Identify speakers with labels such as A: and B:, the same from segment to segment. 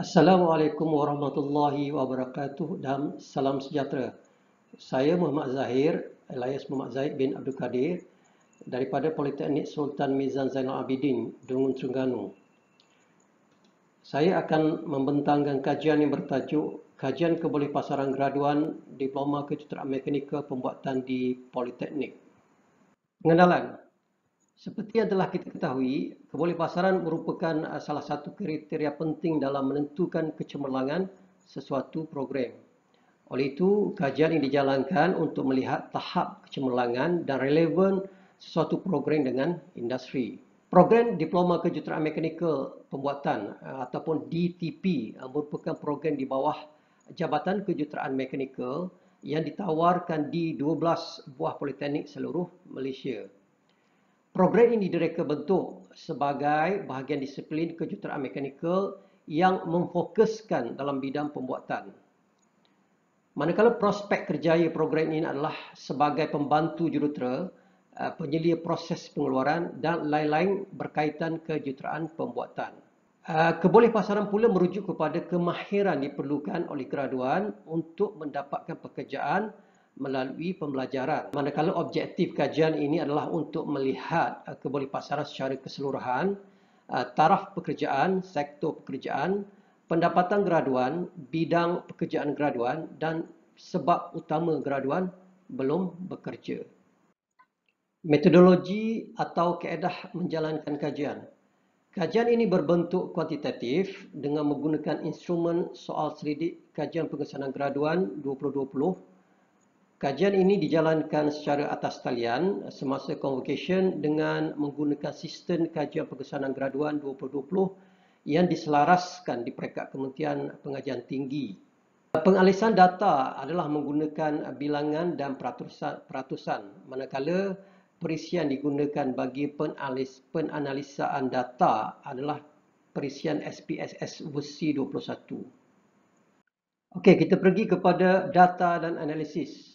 A: Assalamualaikum warahmatullahi wabarakatuh dan salam sejahtera. Saya Muhammad Zahir, alias Muhammad Zahid bin Abdul Kadir daripada Politeknik Sultan Mizan Zainal Abidin, Dungun Terengganu. Saya akan membentangkan kajian yang bertajuk Kajian Kebolehpasaran Graduan Diploma Kejuruteraan Mekanikal Pembuatan di Politeknik. Pengenalan. Seperti yang telah kita ketahui, kebolehpasaran merupakan salah satu kriteria penting dalam menentukan kecemerlangan sesuatu program. Oleh itu, kajian ini dijalankan untuk melihat tahap kecemerlangan dan relevan sesuatu program dengan industri. Program Diploma Kejuruteraan Mekanikal Pembuatan ataupun DTP merupakan program di bawah Jabatan Kejuruteraan Mekanikal yang ditawarkan di 12 buah politeknik seluruh Malaysia. Program ini direka bentuk sebagai bahagian disiplin kejuruteraan mekanikal yang memfokuskan dalam bidang pembuatan. Manakala prospek kerjaya program ini adalah sebagai pembantu jurutera, penyelia proses pengeluaran dan lain-lain berkaitan kejuruteraan pembuatan. Kebolehpasaran pula merujuk kepada kemahiran diperlukan oleh graduan untuk mendapatkan pekerjaan melalui pembelajaran. Manakala objektif kajian ini adalah untuk melihat kebolehpasaran secara keseluruhan, taraf pekerjaan, sektor pekerjaan, pendapatan graduan, bidang pekerjaan graduan dan sebab utama graduan belum bekerja. Metodologi atau kaedah menjalankan kajian. Kajian ini berbentuk kuantitatif dengan menggunakan instrumen soal selidik kajian pengesanan graduan 2020. Kajian ini dijalankan secara atas talian semasa convocation dengan menggunakan sistem kajian pengesanan graduan 2020 yang diselaraskan di peringkat Kementerian Pengajian Tinggi. Pengalisan data adalah menggunakan bilangan dan peratusan, manakala perisian digunakan bagi penanalisaan data adalah perisian SPSS versi 21. Okey, kita pergi kepada data dan analisis.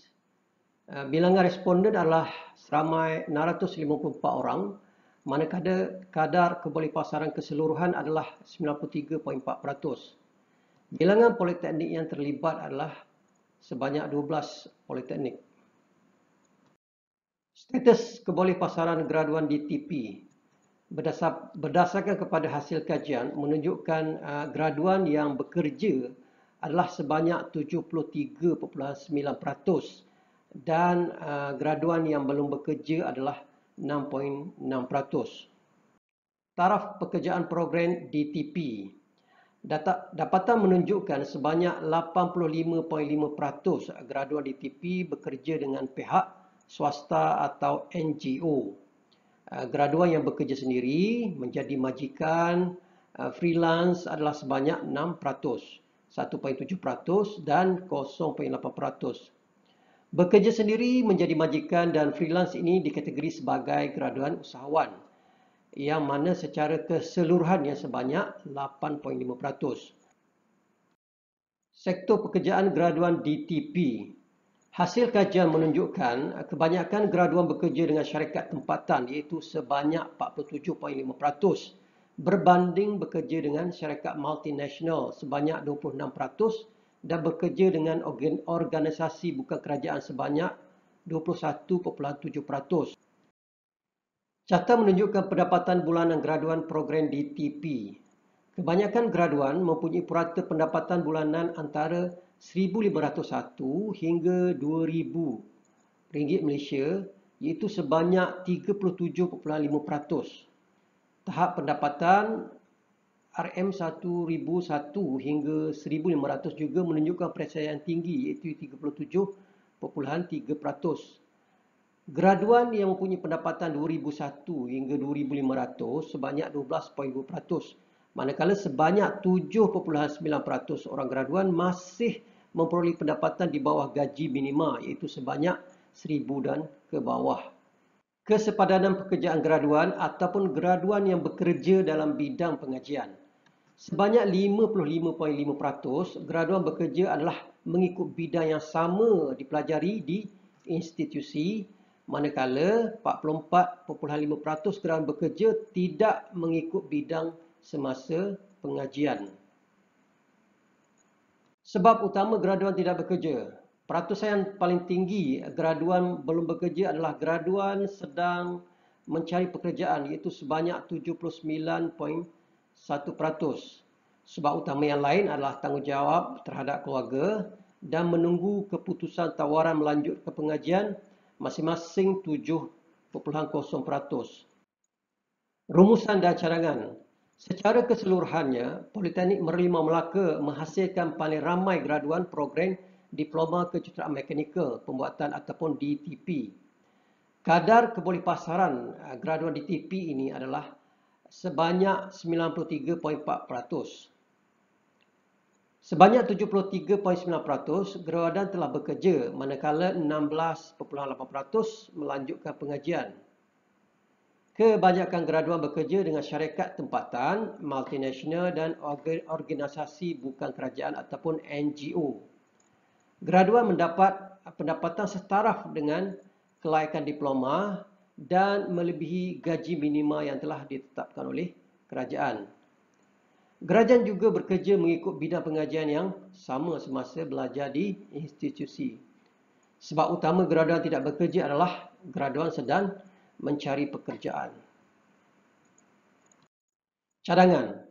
A: Bilangan responden adalah seramai 654 orang, manakala kadar kebolehpasaran keseluruhan adalah 93.4%. Bilangan politeknik yang terlibat adalah sebanyak 12 politeknik. Status kebolehpasaran graduan DTP berdasarkan kepada hasil kajian menunjukkan graduan yang bekerja adalah sebanyak 73.9% dan graduan yang belum bekerja adalah 6.6%. Taraf pekerjaan program DTP. Dapatan menunjukkan sebanyak 85.5% graduan DTP bekerja dengan pihak swasta atau NGO. Graduan yang bekerja sendiri menjadi majikan freelance adalah sebanyak 6%, 1.7% dan 0.8%. Bekerja sendiri menjadi majikan dan freelance ini dikategori sebagai graduan usahawan, yang mana secara keseluruhannya sebanyak 8.5%. Sektor pekerjaan graduan DTP. Hasil kajian menunjukkan kebanyakan graduan bekerja dengan syarikat tempatan iaitu sebanyak 47.5% berbanding bekerja dengan syarikat multinasional sebanyak 26% dan bekerja dengan organisasi bukan kerajaan sebanyak 21.7%. Carta menunjukkan pendapatan bulanan graduan program DTP. Kebanyakan graduan mempunyai purata pendapatan bulanan antara RM1,501 hingga RM2,000 Malaysia, iaitu sebanyak 37.5%. Tahap pendapatan RM1,001 hingga RM1,500 juga menunjukkan persaingan tinggi, iaitu 37.3%. Graduan yang mempunyai pendapatan RM2,001 hingga RM2,500 sebanyak 12.2%. Manakala sebanyak 7.9% orang graduan masih memperoleh pendapatan di bawah gaji minima, iaitu sebanyak RM1,000 dan ke bawah. Kesepadanan pekerjaan graduan ataupun graduan yang bekerja dalam bidang pengajian. Sebanyak 55.5% graduan bekerja adalah mengikut bidang yang sama dipelajari di institusi, manakala 44.5% graduan bekerja tidak mengikut bidang semasa pengajian. Sebab utama graduan tidak bekerja. Peratusan yang paling tinggi graduan belum bekerja adalah graduan sedang mencari pekerjaan, iaitu sebanyak 79.1%. Sebab utama yang lain adalah tanggungjawab terhadap keluarga dan menunggu keputusan tawaran melanjut ke pengajian masing-masing 7.0%. Rumusan dan cadangan. Secara keseluruhannya, Politeknik Merlimau Melaka menghasilkan paling ramai graduan program Diploma Kejuruteraan Mekanikal Pembuatan ataupun DTP. Kadar kebolehpasaran graduan DTP ini adalah sebanyak 93.4%. Sebanyak 73.9% graduan telah bekerja, manakala 16.8% melanjutkan pengajian. Kebanyakan graduan bekerja dengan syarikat tempatan, multinasional dan organisasi bukan kerajaan ataupun NGO. Graduan mendapat pendapatan setaraf dengan kelaikan diploma dan melebihi gaji minima yang telah ditetapkan oleh kerajaan. Graduan juga bekerja mengikut bidang pengajian yang sama semasa belajar di institusi. Sebab utama graduan tidak bekerja adalah graduan sedang mencari pekerjaan. Cadangan.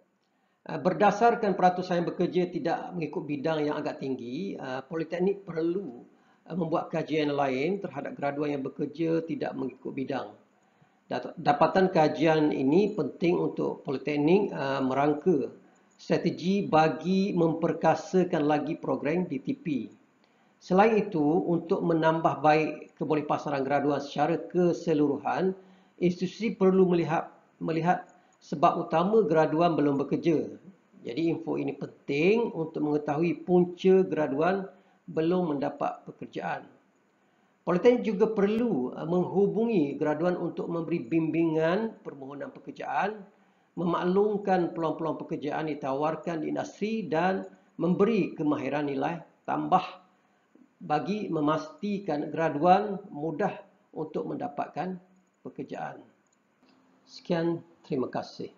A: Berdasarkan peratusan yang bekerja tidak mengikut bidang yang agak tinggi, Politeknik perlu membuat kajian lain terhadap graduan yang bekerja tidak mengikut bidang. Dapatan kajian ini penting untuk Politeknik merangka strategi bagi memperkasakan lagi program DTP. Selain itu, untuk menambah baik kebolehpasaran graduan secara keseluruhan, institusi perlu melihat sebab utama graduan belum bekerja. Jadi info ini penting untuk mengetahui punca graduan belum mendapat pekerjaan. Politeknik juga perlu menghubungi graduan untuk memberi bimbingan permohonan pekerjaan, memaklumkan peluang-peluang pekerjaan ditawarkan di industri dan memberi kemahiran nilai tambah bagi memastikan graduan mudah untuk mendapatkan pekerjaan. Sekian, terima kasih.